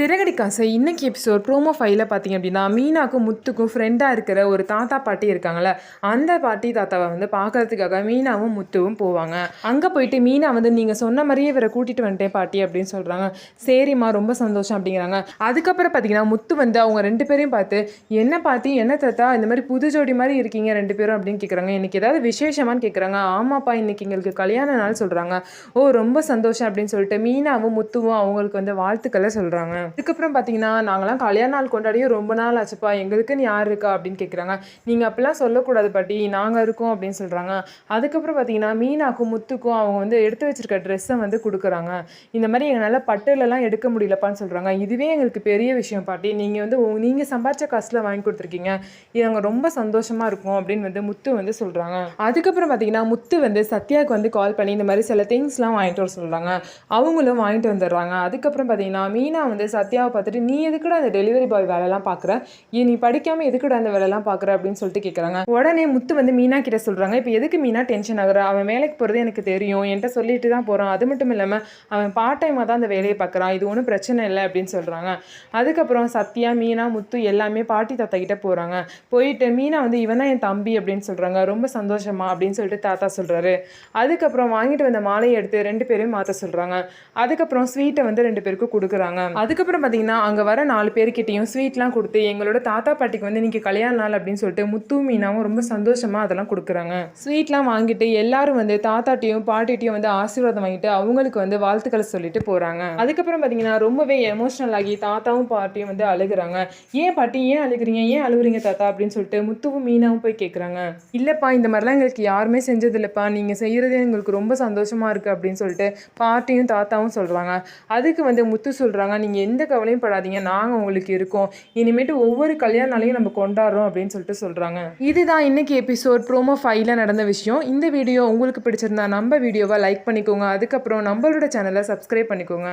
சிறகடி காசை இன்னைக்கு episode promo ஃபைல பார்த்தீங்க அப்படின்னா மீனாக்கும் முத்துக்கும் ஃப்ரெண்டாக இருக்கிற ஒரு தாத்தா பாட்டி இருக்காங்கல்ல, அந்த பாட்டி தாத்தாவை வந்து பார்க்கறதுக்காக மீனாவும் முத்துவும் போவாங்க. அங்கே போயிட்டு மீனா வந்து நீங்கள் சொன்ன மாதிரியே இவரை கூட்டிகிட்டு வந்துட்டேன் பாட்டி அப்படின்னு சொல்கிறாங்க. சரிம்மா ரொம்ப சந்தோஷம் அப்படிங்கிறாங்க. அதுக்கப்புறம் பார்த்தீங்கன்னா முத்து வந்து அவங்க ரெண்டு பேரையும் பார்த்து என்ன பாட்டி என்ன தாத்தா இந்த மாதிரி புது ஜோடி மாதிரி இருக்கீங்க ரெண்டு பேரும் அப்படின்னு கேட்குறாங்க. இன்னைக்கு ஏதாவது விசேஷமானு கேட்குறாங்க. ஆமாப்பா இன்னைக்கு எங்களுக்கு கல்யாண நாள் சொல்கிறாங்க. ஓ ரொம்ப சந்தோஷம் அப்படின்னு சொல்லிட்டு மீனாவும் முத்துவும் அவங்களுக்கு வந்து வாழ்த்துக்களை சொல்கிறாங்க. அதுக்கப்புறம் பார்த்தீங்கன்னா நாங்களாம் கல்யாண நாள் கொண்டாடியும் ரொம்ப நாள் ஆச்சுப்பா, எங்களுக்குன்னு யார் இருக்கா அப்படின்னு கேட்குறாங்க. நீங்கள் அப்படிலாம் சொல்லக்கூடாது பாட்டி, நாங்கள் இருக்கோம் அப்படின்னு சொல்கிறாங்க. அதுக்கப்புறம் பார்த்தீங்கன்னா மீனாக்கும் முத்துக்கும் அவங்க வந்து எடுத்து வச்சிருக்க ட்ரெஸ்ஸை வந்து கொடுக்குறாங்க. இந்த மாதிரி எங்களால் பட்டுலலாம் எடுக்க முடியலப்பான்னு சொல்கிறாங்க. இதுவே எங்களுக்கு பெரிய விஷயம் பாட்டி, நீங்கள் வந்து நீங்கள் சம்பாதிச்ச காசில் வாங்கி கொடுத்துருக்கீங்க, இது நாங்கள் ரொம்ப சந்தோஷமாக இருக்கும் அப்படின்னு வந்து முத்து வந்து சொல்கிறாங்க. அதுக்கப்புறம் பார்த்தீங்கன்னா முத்து வந்து சத்யாவுக்கு வந்து கால் பண்ணி இந்த மாதிரி சில திங்ஸ்லாம் வாங்கிட்டு வர சொல்கிறாங்க. அவங்களும் வாங்கிட்டு வந்துடுறாங்க. அதுக்கப்புறம் பார்த்தீங்கன்னா மீனா வந்து சத்யாவை பார்த்துட்டு நீ எதுக்குடா அந்த டெலிவரி பாய் வேலைலாம் பார்க்குற, நீ படிக்காமல் எதுக்குடா அந்த வேலைலாம் பார்க்குற அப்படின்னு சொல்லிட்டு கேட்குறாங்க. உடனே முத்து வந்து மீனா கிட்ட சொல்கிறாங்க, இப்போ எதுக்கு மீனா டென்ஷன் ஆகுற, அவன் வேலைக்கு போகிறது எனக்கு தெரியும், என்கிட்ட சொல்லிட்டு தான் போகிறான், அது மட்டும் இல்லாமல் அவன் பார்ட் டைமாக தான் அந்த வேலையை பார்க்குறான், இது ஒன்றும் பிரச்சனை இல்லை அப்படின்னு சொல்கிறாங்க. அதுக்கப்புறம் சத்யா மீனா முத்து எல்லாமே பாட்டி தாத்தா கிட்ட போகிறாங்க. போயிட்டு மீனா வந்து இவன் தான் என் தம்பி அப்படின்னு சொல்கிறாங்க. ரொம்ப சந்தோஷமா அப்படின்னு சொல்லிட்டு தாத்தா சொல்கிறாரு. அதுக்கப்புறம் வாங்கிட்டு வந்த மாலையை எடுத்து ரெண்டு பேரையும் மாற்ற சொல்கிறாங்க. அதுக்கப்புறம் ஸ்வீட்டை வந்து ரெண்டு பேருக்கும் கொடுக்குறாங்க. அதுக்கப்புறம் பார்த்தீங்கன்னா அங்கே வர 4 பேர்கிட்டையும் ஸ்வீட்லாம் கொடுத்து எங்களோட தாத்தா பாட்டிக்கு வந்து இன்றைக்கி கல்யாண நாள் அப்படின்னு சொல்லிட்டு முத்து மீனாவும் ரொம்ப சந்தோஷமாக அதெல்லாம் கொடுக்குறாங்க. ஸ்வீட்லாம் வாங்கிட்டு எல்லாரும் வந்து தாத்தாட்டையும் பாட்டிட்டையும் வந்து ஆசீர்வாதம் வாங்கிட்டு அவங்களுக்கு வந்து வாழ்த்துக்களை சொல்லிட்டு போகிறாங்க. அதுக்கப்புறம் பார்த்தீங்கன்னா ரொம்பவே எமோஷனல் ஆகி தாத்தாவும் பாட்டியும் வந்து அழுகுறாங்க. ஏன் பாட்டி ஏன் அழுகுறீங்க, ஏன் அழுகுறீங்க தாத்தா அப்படின்னு சொல்லிட்டு முத்துவும் மீனாவும் போய் கேட்குறாங்க. இல்லைப்பா இந்த மாதிரிலாம் எங்களுக்கு யாருமே செஞ்சதில்லைப்பா, நீங்கள் செய்கிறதே எங்களுக்கு ரொம்ப சந்தோஷமாக இருக்குது அப்படின்னு சொல்லிட்டு பாட்டியும் தாத்தாவும் சொல்கிறாங்க. அதுக்கு வந்து முத்து சொல்கிறாங்க, நீங்கள் எந்த கவலையும் படாதீங்க, நாங்கள் உங்களுக்கு இருக்கோம், இனிமேட்டு ஒவ்வொரு கல்யாண நாளையும் நம்ம கொண்டாடுறோம் அப்படின்னு சொல்லிட்டு சொல்கிறாங்க. இதுதான் இன்னைக்கு எபிசோட் ப்ரோமோ 5ல நடந்த விஷயம். இந்த வீடியோ உங்களுக்கு பிடிச்சிருந்தா நம்ம வீடியோவை லைக் பண்ணிக்கோங்க. அதுக்கப்புறம் நம்மளோட சேனலை சப்ஸ்கிரைப் பண்ணிக்கோங்க.